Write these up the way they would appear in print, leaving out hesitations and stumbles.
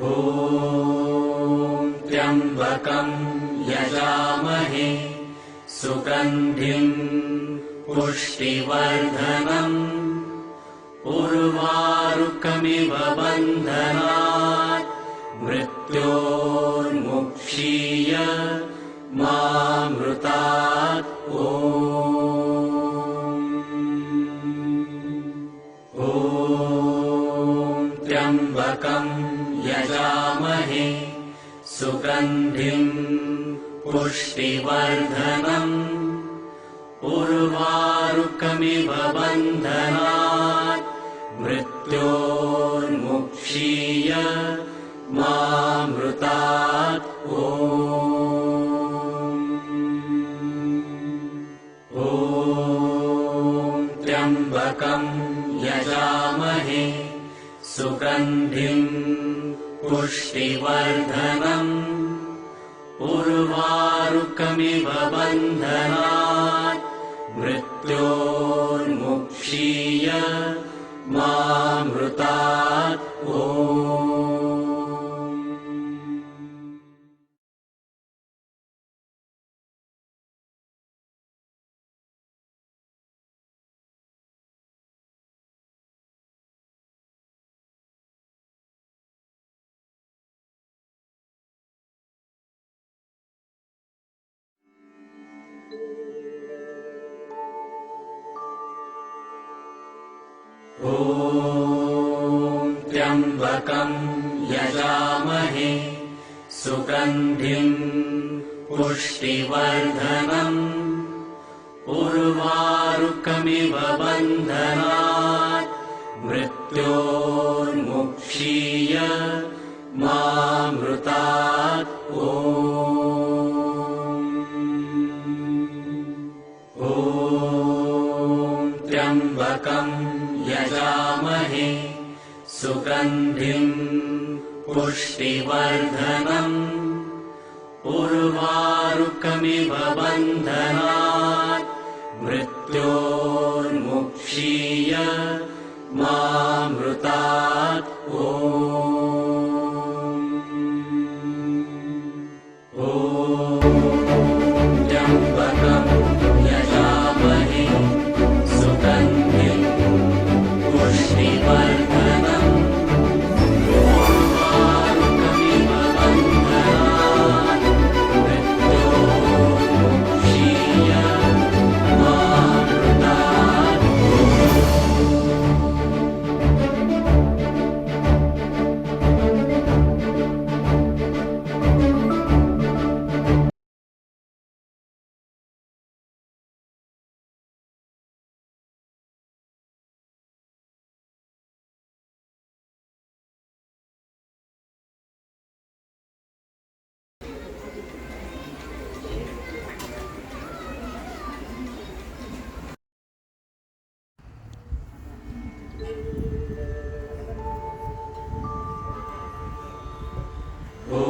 ॐ त्र्यम्बकं यजामहे सुगन्धिं पुष्टिवर्धनम् उर्वारुकमिव बन्धनात् मृत्योर्मुक्षीय मामृतात्। ॐ त्र्यम्बकं यजामहे सुगन्धिं पुष्टिवर्धनम् उर्वारुकमिव बन्धनात् मृत्योर्मुक्षीय मामृतात्। ॐ त्र्यम्बकं यजामहे सुगन्धिं पुष्टिवर्धनम् उर्वारुकमिव बन्धनात् मृत्योर्मुक्षीय मामृतात्। ॐ त्र्यम्बकं यजामहे सुगन्धिं पुष्टिवर्धनम् उर्वारुकमिव बन्धनात् मृत्योर्मुक्षीय मामृतात्। ॐ त्र्यम्बकं यजामहे सुगन्धिं पुष्टिवर्धनम् उर्वारुकमिव बन्धनात् मृत्योर्मुक्षीय मामृतात्। ॐ त्र्यम्बकं यजामहे सुगन्धिं पुष्टिवर्धनम् उर्वारुकमिव बन्धनात् मृत्योर्मुक्षीय मामृतात्। ॐ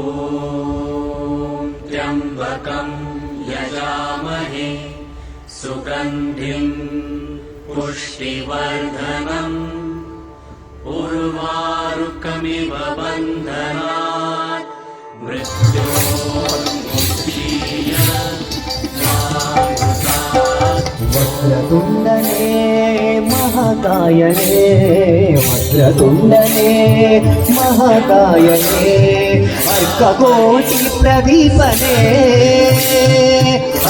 त्र्यम्बकं यजामहे सुगन्धिं पुष्टिवर्धनम् उर्वारुकमिव बन्धनात् मृत्योर्मुक्षीय मामृतात्। वक्रतुण्डने महाकायने वक्रतुण्डने महाकायने अर्ककोटि प्रदीपने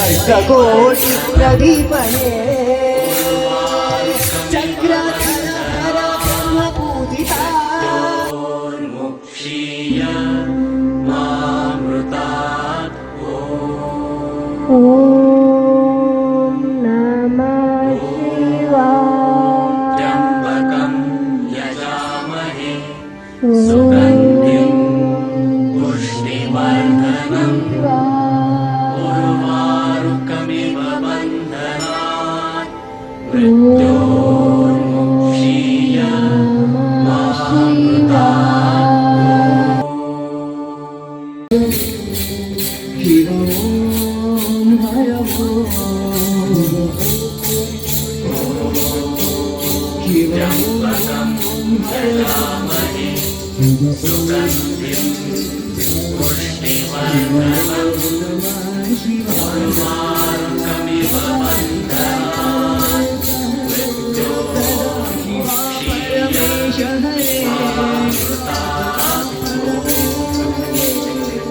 अर्ककोटि प्रदीपने चक्रधर ब्रह्मपूजिता मुक्षीय मामृतात्। ॐ नमः शिवाय। त्र्यम्बकं यजामहे सुगन्धिं पुष्टिवर्धनम् उर्वारुकमिव बन्धनात् मृत्योर्मुक्षीय मामृतात्। त्र्यम्बकं यजामहे सुगन्धिं पुष्टिवर्धनम् उर्वारुकमिव बन्धनात् परमेश हरे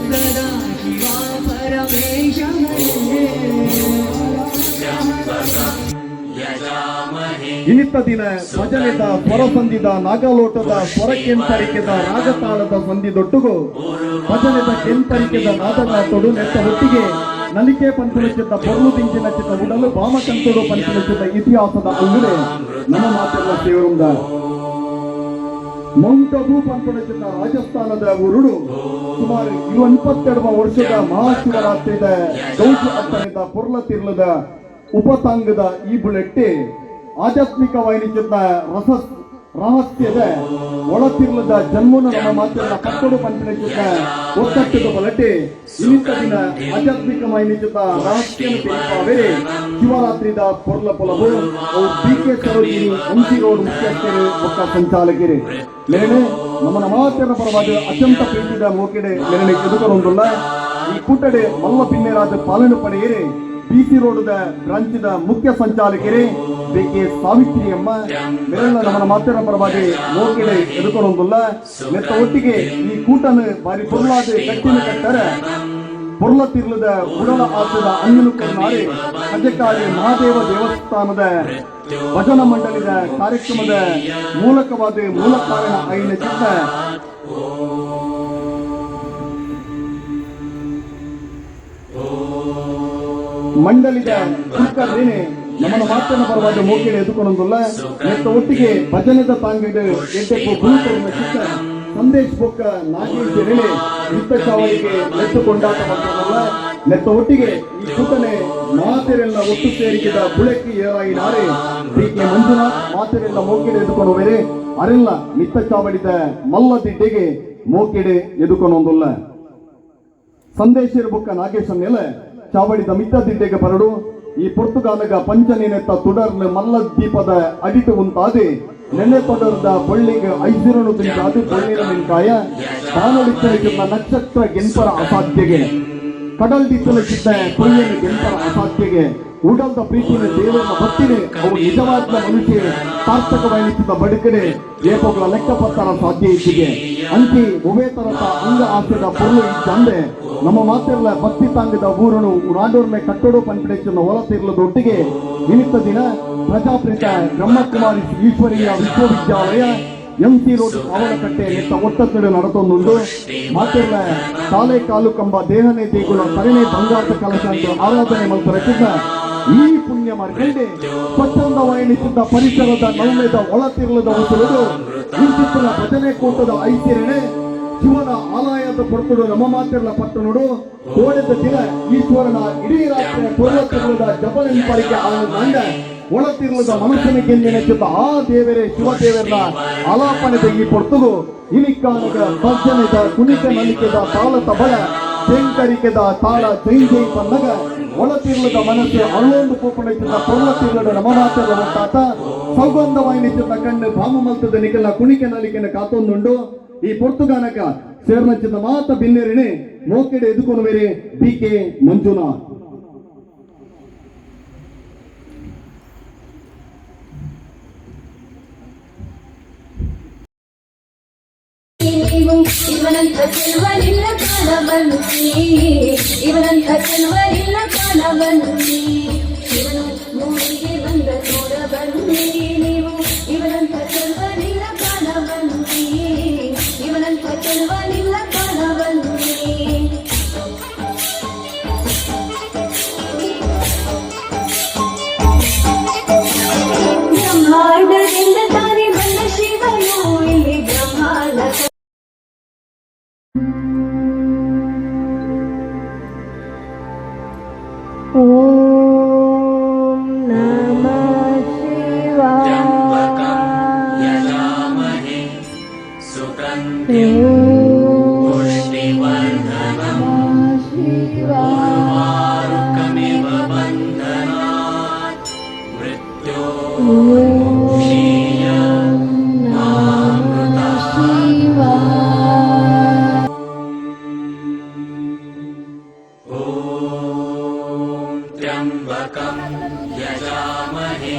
सदा शिवा परमेश हरे यजामहे ಇನಿತ್ತ ದಿನ ಭಜನೆದ ಸ್ವರ ಸಂಧಿದ ನಾಗಲೋಟದ ಸ್ವರ ಕೆಂಪರಿಕೆದ ರಾಗತಾಳದ ಸಂಧಿದೊಟ್ಟುಗು ಭಜನೆದ ಕೆಂಪರಿಕೆದ ನಾದದ ತೊಡು ನೆತ್ತ ಒಟ್ಟಿಗೆ ನಲಿಕೆ ಪಂಚಲಚಿತ ಪೊರ್ಲು ದಿಂಚಿನ ಚಿತ್ತ ಉಡಲು ಭಾಮಕಂತೋಡು ಪಂಚಲಚಿತ ಇತಿಹಾಸದ ಅಂಗಡೆ ನಮ್ಮ ಮಾತೆಲ್ಲ ಸೇವರುಂದ ಮೌಂಟ್ ಅಬೂ ಪಂಚಲಚಿತ ರಾಜಸ್ಥಾನದ ಉರುಡು ಸುಮಾರು 22 ವರ್ಷದ ಮಹಾಶಿವರಾತ್ರಿದ ಗೌಜ ಅಪ್ಪನಿದ ಪೊರ್ಲ ತಿರ್ಲದ ಉಪತಾಂಗದ ಈ ಬುಲೆಟ್ಟೆ ಆಧ್ಯಾತ್ಮಿಕ ವೈನಿಚಿತ ರಹಸ್ಯದ ಒಳತಿರ್ಲದ ಜನ್ಮನ ನಮ್ಮ ಮಾತೆಲ್ಲ ಕಟ್ಟೋಡು ಪಂಚನಚಿತ ಒತ್ತಟ್ಟದ ಬಲಟೆ ಇನಿತ್ತ ದಿನ ಆಧ್ಯಾತ್ಮಿಕ ವೈನಿಚಿತ ರಹಸ್ಯನ ತಿಳಿಪಾವೆ ಶಿವರಾತ್ರಿದ ಪೊರ್ಲ ಪೊಲವು ಅವು BK ಸರೋಜಿನಿ MC ರೋಡ್ ಮುಖ್ಯಸ್ಥರು ಒಕ್ಕ ಸಂಚಾಲಕರು ಲೇನೆ ನಮ್ಮ ಮಾತೆರ ಪರವಾದ ಅತ್ಯಂತ ಪ್ರೀತಿದ ಮೋಕೆಡೆ ಲೇನೆ ಎದುಕೊಂಡುಲ್ಲ ಈ ಕೂಟಡೆ ಮಲ್ಲ ಪಿನ್ನೆರಾದ ಪಾಲನೆ ಪಡೆಯಿರಿ BC ರೋಡ್ದ ಬ್ರಾಂಚಿದ ಮುಖ್ಯ ಸಂಚಾಲಕರೇ BK ಸಾವಿತ್ರಿ ಅಮ್ಮ ಮೇಲೆಲ್ಲ ನಮ್ಮ ಮಾತೆರ ಪರವಾಗಿ ಮೋಕೆಡೆ ಎದುಕೊಂಡುಲ್ಲ ನೆತ್ತ ಒಟ್ಟಿಗೆ ಈ ಕೂಟನ ಬಾರಿ ಪೊರ್ಲಾದ ಕಟ್ಟಿನ ಕಟ್ಟರ ಪೊರ್ಲ ತಿರ್ಲದ ಉಡಲ ಆಸದ ಅಂಗನು ಕರ್ನಾರೆ ಅಜಕಾರಿ ಮಹಾದೇವ ದೇವಸ್ಥಾನದ ಭಜನ ಮಂಡಳಿದ ಕಾರ್ಯಕ್ರಮದ ಮೂಲಕವಾದ ಮೂಲ ಕಾರಣ ಐನ ಚಿತ್ತ ಮಂಡಳಿದ ಕುಕ್ಕರೇನೆ ನಮ್ಮನ್ನು ಮಾತನ್ನ ಪರವಾದ ಮೋಕೆಡೆ ಎದುಕೊಂಡೊಂದುಲ್ಲ ನೆತ್ತ ಒಟ್ಟಿಗೆ ಭಜನೆದ ತಾಂಗಿಡು ಎಡ್ಡೆಪ್ಪು ಗುರುತರನ್ನ ಚಿತ್ತ ಸಂದೇಶ್ ಬೊಕ್ಕ ನಾಗೇಶ್ ರೆಳೆ ನಿತ್ತ ಚಾವಳಿಗೆ ನೆತ್ತು ಕೊಂಡಾಟ ಮಾಡ್ತಾರಲ್ಲ ನೆತ್ತ ಒಟ್ಟಿಗೆ ಈ ಕೂಟನೆ ಮಾತೆರೆಲ್ಲ ಒಟ್ಟು ಸೇರಿಸಿದ ಬುಳಕ್ಕಿ ಏರಾಯಿ ನಾರೆ BK ಮಂಜುನಾಥ್ ಮಾತೆರೆಲ್ಲ ಮೋಕೆಡೆ ಎದುಕೊಂಡು ಬೇರೆ ಅರೆಲ್ಲ ನಿತ್ತ ಚಾವಳಿದ ಮಲ್ಲ ದಿಡ್ಡೆಗೆ ಮೋಕೆಡೆ ಎದುಕೊಂಡೊಂದುಲ್ಲ ಸಂದೇಶರ ಬೊಕ್ಕ ನಾಗೇಶನ್ನೆಲ್ಲ ಚಾವಡಿದ ಮಿತ್ತ ದಿಡ್ಡೆಗೆ ಬರಡು ಈ ಪೊರ್ತುಗಾಲಗ ಪಂಚನೇನೆತ್ತ ತುಡರ್ನ ಮಲ್ಲ ದೀಪದ ಅಡಿತು ಉಂಟಾದೆ ನೆನೆ ತೊಡರ್ದ ಬಳ್ಳಿಗೆ ಐಸಿರನು ತಿಂತಾದು ಬಳ್ಳಿನ ಮೆಣಕಾಯ ಬಾನೊಡಿತ್ತಲಿಸಿದ ನಕ್ಷತ್ರ ಗೆಂಪರ ಅಸಾಧ್ಯಗೆ ಕಡಲ್ ದಿತ್ತಲಿಸಿದ್ದ ಕೊಯ್ಯನ ಗೆಂಪರ ಅಸಾಧ್ಯಗೆ ಉಡಲ್ದ ಪ್ರೀತಿನ ದೇವರನ್ನ ಭಕ್ತಿನೇ ಅವು ನಿಜವಾದ ಮನುಷ್ಯ ಸಾರ್ಥಕವಾಗಿಸಿದ ಬಡುಕಡೆ ಏಪಗಳ ಲೆಕ್ಕಪತ್ತರ ಸಾಧ್ಯ ಇದ್ದಿಗೆ ಅಂಕಿ ಉಭೇತರತ ಅಂಗ ಆಸೆದ ಪೊರ್ಲು ಇದ್ದಂದೆ ನಮ್ಮ ಮಾತೆಲ್ಲ ಭಕ್ತಿ ತಾಂಗದ ಊರನು ನಾಡೋರ್ಮೆ ಕಟ್ಟೋಡು ಪಂಪಡೆಚಿನ ಹೊಲತಿರ್ಲದೊಟ್ಟಿಗೆ ನಿಮಿತ್ತ ದಿನ ಪ್ರಜಾಪ್ರೀತ ಬ್ರಹ್ಮಕುಮಾರಿ ಈಶ್ವರೀಯ ವಿಶ್ವವಿದ್ಯಾಲಯ MC ರೋಡ್ ಕಾವಲಕಟ್ಟೆ ನೆತ್ತ ಒತ್ತತ್ತಡೆ ನಡತೊಂದುಂಡು ಮಾತೆಲ್ಲ ತಾಲೆ ಕಾಲು ಕಂಬ ದೇಹನೆ ದೇಗುಲ ಕರಣೆ ಬಂಗಾರದ ಕಲಶ ಅಂತ ಆರಾಧನೆ ಮಲ್ಪರಚಿದ್ದ ಈ ಪುಣ್ಯ ಮಾರ್ಗಂಡೆ ಸ್ವಚ್ಛಂದವಾಯನಿಸಿದ್ದ ಪರಿಸರದ ನೌಮೆದ ಒಳತಿರ್ಲದ ಉಸುರುದು ಇಂಚಿತ್ತಿನ ಭಜನೆ ಕೂಟದ ಐಸಿರಣೆ ಶಿವನ ಆಲಯದ ಪೊರ್ತುಡು ನಮ್ಮ ಮಾತೆಲ್ಲ ಪಟ್ಟಣುಡು ಕೋಣದ ದಿನ ಈಶ್ವರನ ಇಡೀ ರಾತ್ರಿಯ ಪೂರ್ವತಿರ್ಲದ ಜಪನೆಂಪರಿಗೆ ಆನಂದ ಒಳತಿರ್ಲದ ಮನುಷ್ಯನಿಗೆ ನೆನೆಸಿದ್ದ ಆ ದೇವರೇ ಶಿವದೇವರ ಆಲಾಪನೆದ ಈ ಪೊರ್ತುಗು ಇನಿಕ್ಕಾನಗ ಭಜನೆದ ಕುಣಿತ ನಲಿಕೆದ ತಾಳ ತಬಳ ಶೇಂಕರಿಕೆದ ತಾಳ ಜೈ ಜೈ ಪನ್ನಗ ಒಳತಿರ್ಲದ ಮನಸ್ಸು ಅಳ್ಳೊಂದು ಪೋಪಣಿಸಿದ ಪೊರ್ಲತಿರ್ಲದ ನಮ್ಮ ಮಾತೆಲ್ಲ ಒಟ್ಟಾತ ಸೌಗಂಧವಾಯಿನಿಸಿದ ಕಣ್ಣು ಭಾಮಮಲ್ತದ ನಿಖಲ ಕುಣಿಕೆ ನಲಿಕೆನ ಕಾತೊಂದುಂಡು ಈ ಪೊರ್ತುಗಾನಕ ಸೇರ್ನಚ್ಚಿದ ಮಾತ ಬಿನ್ನೆರಿಣೆ ಮೋಕೆಡೆ ಎದುಕೊಂಡು ಬೇರೆ BK ಮಂಜುನಾಥ್ ಇವನಂತ ಚೆಲುವನಿಲ್ಲ ಕಾಣಬನ್ನಿ ಇವನಂತ ಚೆಲುವನಿಲ್ಲ ಕಾಣಬನ್ನಿ ಇವನು ಮೂರಿಗೆ ಬಂದ ನೋಡಬನ್ನಿ ನೀವು ಇವನಂತ ಚೆಲುವನಿಲ್ಲ ಕಾಣಬನ್ನಿ ಇವನಂತ ಚೆಲುವನಿಲ್ಲ ಕಾಣಬನ್ನಿ ಬ್ರಹ್ಮಾಂಡದಿಂದ ತಾನೇ ಬಂದ ಶಿವನು ಇಲ್ಲಿ ಬ್ರಹ್ಮಾಂಡ ಓಂ ನಮಃ ಶಿವಾಯ यजामहे सुगन्धिं पुष्टिवर्धनम् उर्वारुकमिव बन्धनात् मृत्योर्मुक्षीय मामृतात् त्र्यम्बकं यजामहे